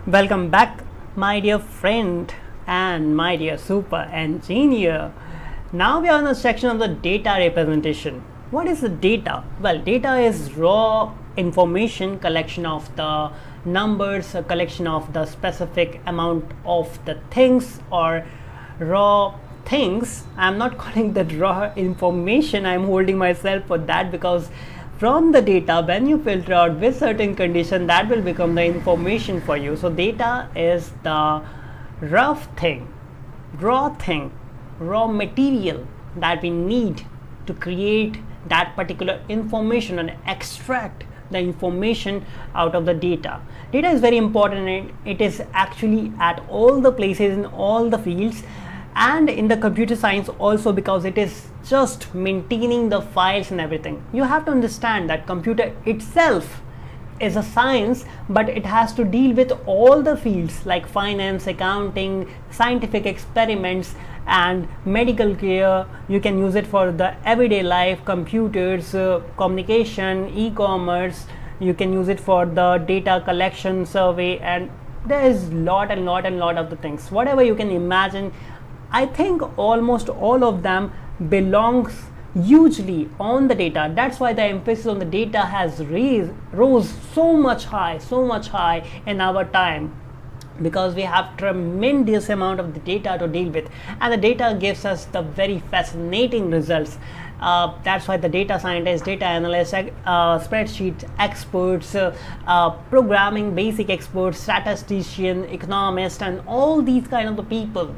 Welcome back, my dear friend and my dear super engineer. Now we are in the section of the data representation. What is the data? Well, data is raw information, collection of the numbers, a collection of the specific amount of the things or raw things. I'm not calling that raw information. I'm holding myself for that because from the data, when you filter out with certain condition, that will become the information for you. So data is the rough thing, raw material that we need to create that particular information and extract the information out of the data. Data is very important. It is actually at all the places in all the fields and in the computer science also, because it is just maintaining the files and everything. You have to understand that computer itself is a science, but it has to deal with all the fields like finance, accounting, scientific experiments and medical care. You can use it for the everyday life, computers, communication, e-commerce. You can use it for the data collection, survey, and there is lot of the things. Whatever you can imagine, I think almost all of them belongs hugely on the data. That's why the emphasis on the data has rose so much high in our time, because we have tremendous amount of the data to deal with, and the data gives us the very fascinating results. That's why the data scientists, data analysts, spreadsheet experts, programming basic experts, statistician, economists, and all these kind of the people,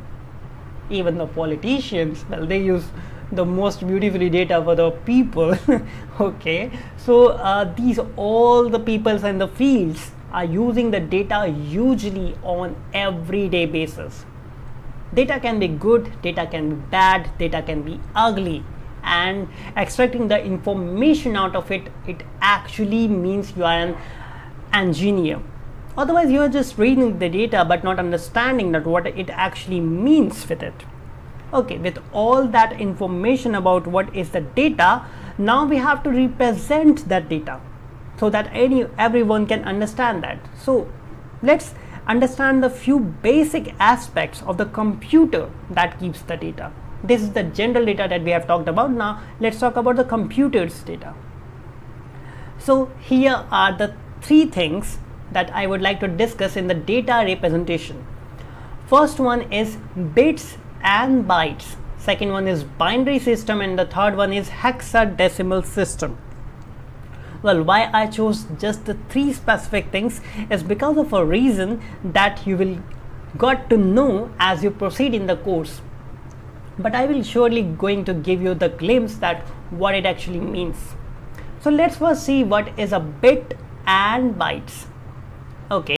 even the politicians, well, they use the most beautifully data for the people. Okay, so these all the peoples and the fields are using the data hugely on everyday basis. Data can be good, data can be bad, data can be ugly, and extracting the information out of it, it actually means you are an engineer. Otherwise you are just reading the data but not understanding that what it actually means with it. Okay, with all that information about what is the data, now we have to represent that data so that everyone can understand that. So let's understand the few basic aspects of the computer that keeps the data. This is the general data that we have talked about. Now let's talk about the computer's data. So here are the three things that I would like to discuss in the data representation. First one is bits and bytes, second one is binary system, and the third one is hexadecimal system. Well, why I chose just the three specific things is because of a reason that you will got to know as you proceed in the course, but I will surely going to give you the glimpse that what it actually means. So let's first see what is a bit and bytes. Okay.